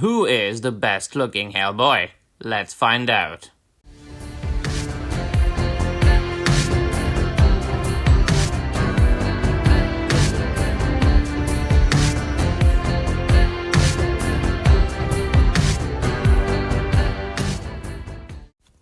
Who is the best looking Hellboy? Let's find out.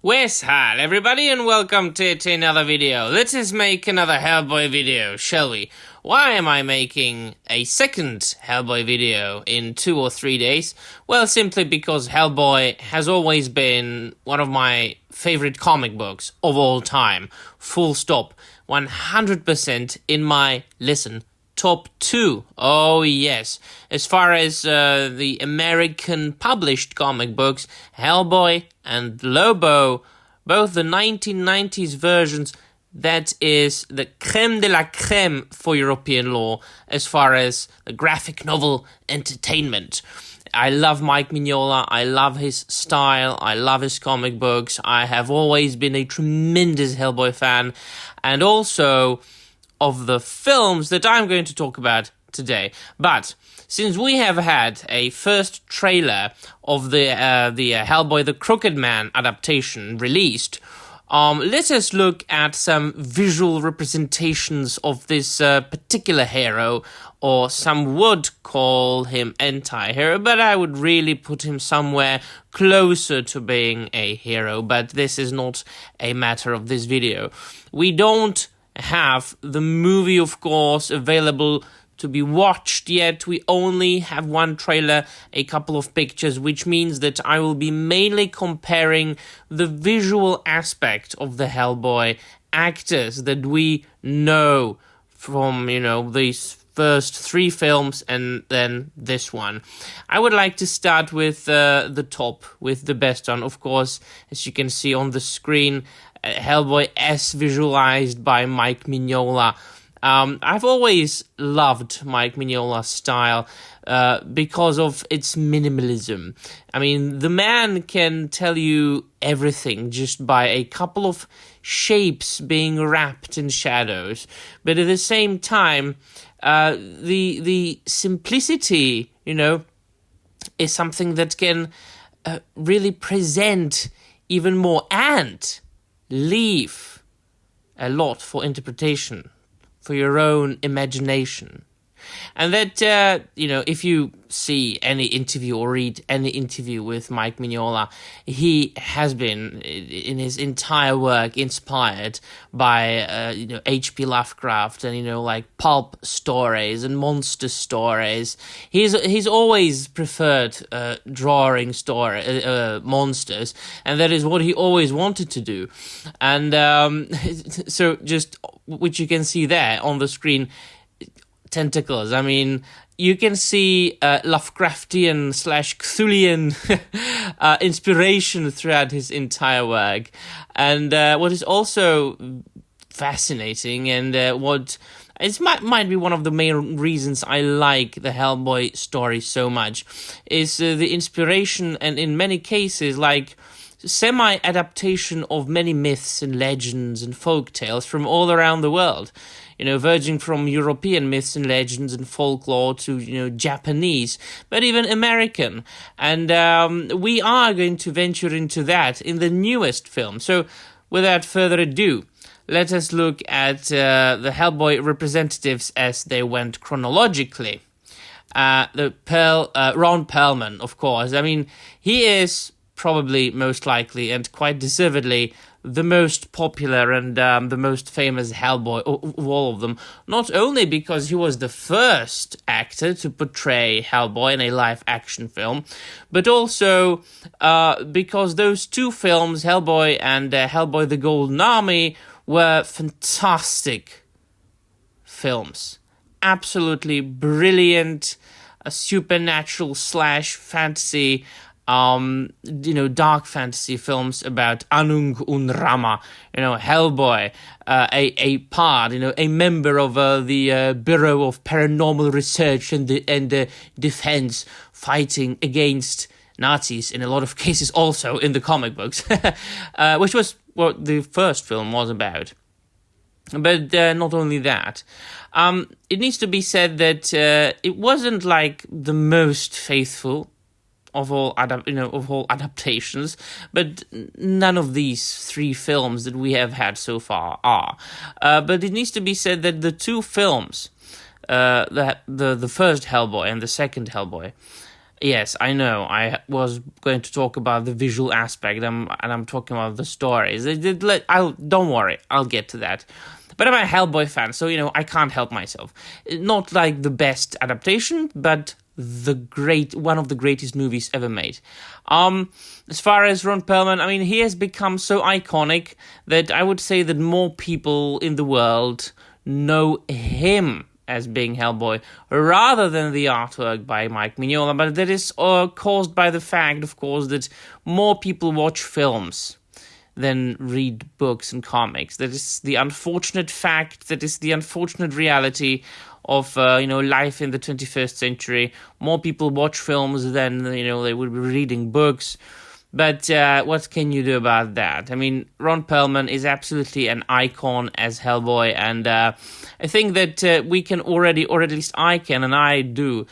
Wes, hi everybody and welcome to another video. Let us make another Hellboy video, shall we? Why am I making a second Hellboy video in 2 or 3 days? Well, simply because Hellboy has always been one of my favorite comic books of all time. Full stop. 100% in my, listen, top 2. Oh yes. As far as the American published comic books, Hellboy and Lobo, both the 1990s versions, that is the creme de la creme for European law as far as the graphic novel entertainment. I love Mike Mignola, I love his style, I love his comic books, I have always been a tremendous Hellboy fan, and also of the films that I'm going to talk about today. But since we have had a first trailer of the Hellboy the Crooked Man adaptation released, let us look at some visual representations of this particular hero, or some would call him anti-hero, but I would really put him somewhere closer to being a hero, but this is not a matter of this video. We don't have the movie, of course, available to be watched yet. We only have one trailer, a couple of pictures, which means that I will be mainly comparing the visual aspect of the Hellboy actors that we know from, these first 3 films and then this one. I would like to start with the top, with the best one. Of course, as you can see on the screen, Hellboy as visualized by Mike Mignola. I've always loved Mike Mignola's style because of its minimalism. I mean, the man can tell you everything just by a couple of shapes being wrapped in shadows. But at the same time, the simplicity, is something that can really present even more and leave a lot for interpretation, for your own imagination. And that, if you see any interview or read any interview with Mike Mignola, he has been, in his entire work, inspired by, H.P. Lovecraft and, like pulp stories and monster stories. He's always preferred drawing monsters, and that is what he always wanted to do. And so just, which you can see there on the screen, tentacles. I mean, you can see Lovecraftian / Cthulhian inspiration throughout his entire work. And what is also fascinating, and what it might be one of the main reasons I like the Hellboy story so much, is the inspiration, and in many cases, like semi-adaptation of many myths and legends and folk tales from all around the world. Verging from European myths and legends and folklore to, Japanese, but even American. And we are going to venture into that in the newest film. So, without further ado, let us look at the Hellboy representatives as they went chronologically. Ron Perlman, of course. I mean, he is probably most likely and quite deservedly the most popular and the most famous Hellboy of all of them, not only because he was the first actor to portray Hellboy in a live-action film, but also because those 2 films, Hellboy and Hellboy the Golden Army, were fantastic films. Absolutely brilliant, supernatural / fantasy, dark fantasy films about Anung und Rama, Hellboy, a part, a member of the Bureau of Paranormal Research and Defense, fighting against Nazis in a lot of cases, also in the comic books, which was what the first film was about. But not only that, it needs to be said that it wasn't like the most faithful of all adaptations, but none of these 3 films that we have had so far are. But it needs to be said that the 2 films, the first Hellboy and the second Hellboy. Yes, I know. I was going to talk about the visual aspect, and I'm talking about the stories. Don't worry, I'll get to that. But I'm a Hellboy fan, so I can't help myself. Not like the best adaptation, but one of the greatest movies ever made. As far as Ron Perlman, I mean, he has become so iconic that I would say that more people in the world know him as being Hellboy, rather than the artwork by Mike Mignola, but that is caused by the fact, of course, that more people watch films than read books and comics. That is the unfortunate fact, that is the unfortunate reality of life in the 21st century. More people watch films than they would be reading books. But what can you do about that? I mean, Ron Perlman is absolutely an icon as Hellboy, and I think that we can already, or at least I can, and I do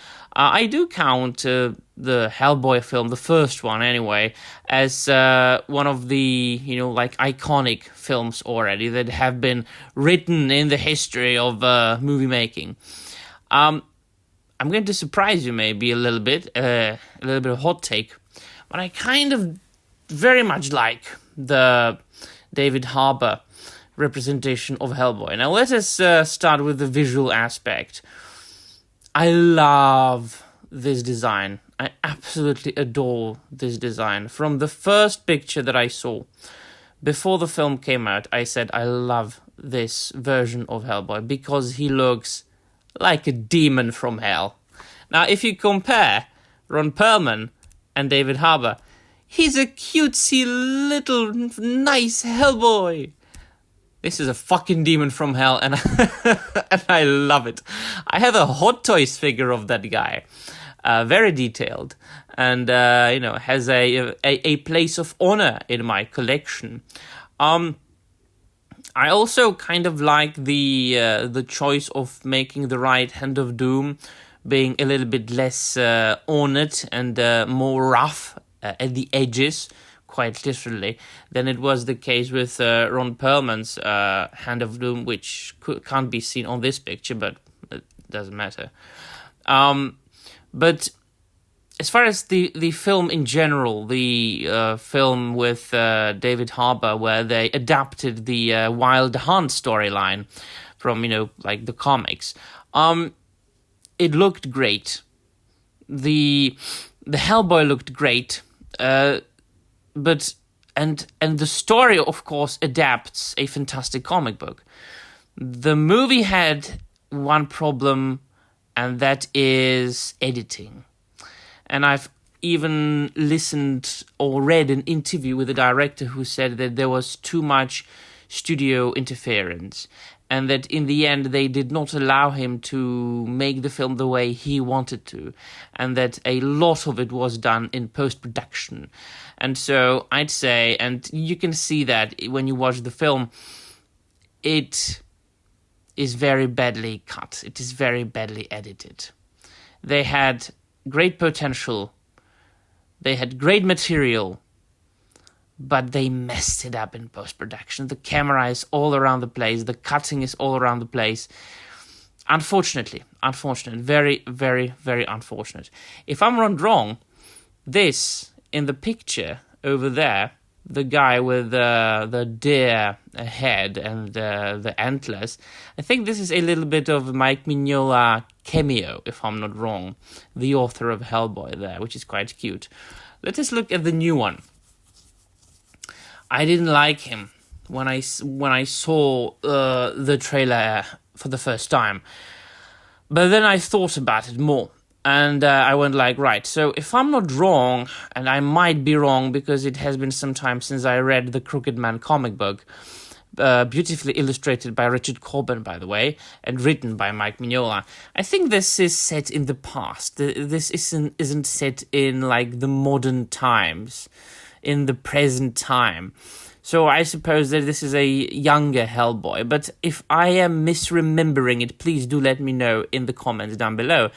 count the Hellboy film, the first one anyway, as one of the, iconic films already that have been written in the history of movie making. I'm going to surprise you maybe a little bit of hot take. But I kind of very much like the David Harbour representation of Hellboy. Now let us start with the visual aspect. I love this design. I absolutely adore this design. From the first picture that I saw, before the film came out, I said I love this version of Hellboy because he looks like a demon from hell. Now if you compare Ron Perlman and David Harbour, he's a cutesy little nice Hellboy. This is a fucking demon from hell, and and I love it. I have a Hot Toys figure of that guy, very detailed, and has a place of honor in my collection. I also kind of like the choice of making the right Hand of Doom being a little bit less ornate and more rough at the edges, quite literally, than it was the case with Ron Perlman's Hand of Doom, which can't be seen on this picture, but it doesn't matter. But as far as the film in general, the film with David Harbour, where they adapted the Wild Hunt storyline from, the comics, it looked great. The Hellboy looked great, but the story, of course, adapts a fantastic comic book. The movie had one problem, and that is editing. And I've even listened or read an interview with a director who said that there was too much studio interference, and that in the end they did not allow him to make the film the way he wanted to, and that a lot of it was done in post-production. And so I'd say, and you can see that when you watch the film, it is very badly cut. It is very badly edited. They had great potential. They had great material, but they messed it up in post-production. The camera is all around the place. The cutting is all around the place. Unfortunate. Very, very, very unfortunate. If I'm not wrong, this, in the picture over there, the guy with the deer head and the antlers, I think this is a little bit of Mike Mignola cameo, if I'm not wrong. The author of Hellboy there, which is quite cute. Let us look at the new one. I didn't like him when I saw the trailer for the first time. But then I thought about it more. And I went like, right, so if I'm not wrong, and I might be wrong because it has been some time since I read the Crooked Man comic book, beautifully illustrated by Richard Corbin, by the way, and written by Mike Mignola. I think this is set in the past. This isn't set in like the modern times, in the present time. So I suppose that this is a younger Hellboy. But if I am misremembering it, please do let me know in the comments down below.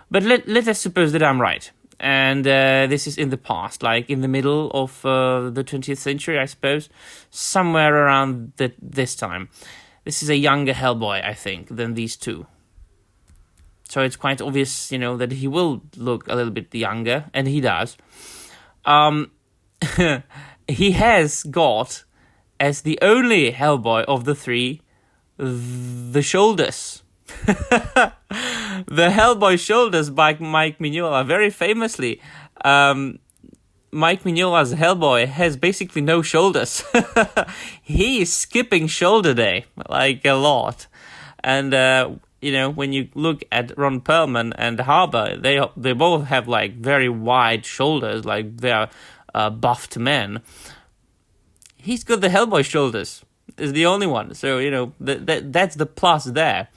But let us suppose that I'm right. And this is in the past, like in the middle of the 20th century, I suppose, somewhere around this time. This is a younger Hellboy, I think, than these two. So it's quite obvious, that he will look a little bit younger, and he does. He has got, as the only Hellboy of the three, the shoulders. The Hellboy shoulders by Mike Mignola, very famously. Mike Mignola's Hellboy has basically no shoulders. He is skipping shoulder day, like a lot. And, when you look at Ron Perlman and Harbour, they both have, like, very wide shoulders, like they're buffed men. He's got the Hellboy shoulders, is the only one. So, that's the plus there.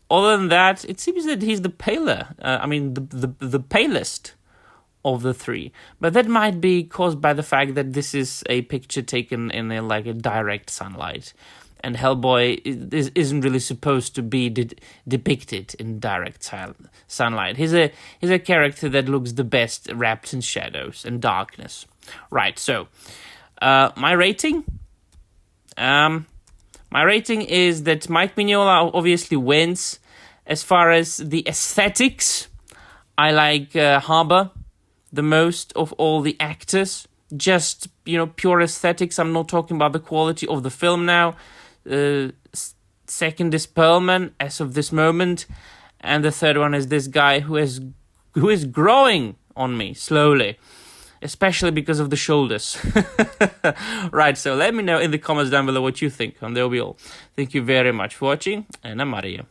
Other than that, it seems that he's the paler, the palest of the three. But that might be caused by the fact that this is a picture taken in a direct sunlight. And Hellboy isn't really supposed to be depicted in direct sunlight. He's a character that looks the best wrapped in shadows and darkness. Right, so, my rating? My rating is that Mike Mignola obviously wins. As far as the aesthetics, I like Harbour the most of all the actors. Just, pure aesthetics. I'm not talking about the quality of the film now. Second is Perlman, as of this moment. And the third one is this guy who is growing on me slowly. Especially because of the shoulders. Right, so let me know in the comments down below what you think. And that'll be all. Thank you very much for watching, and I'm out of here.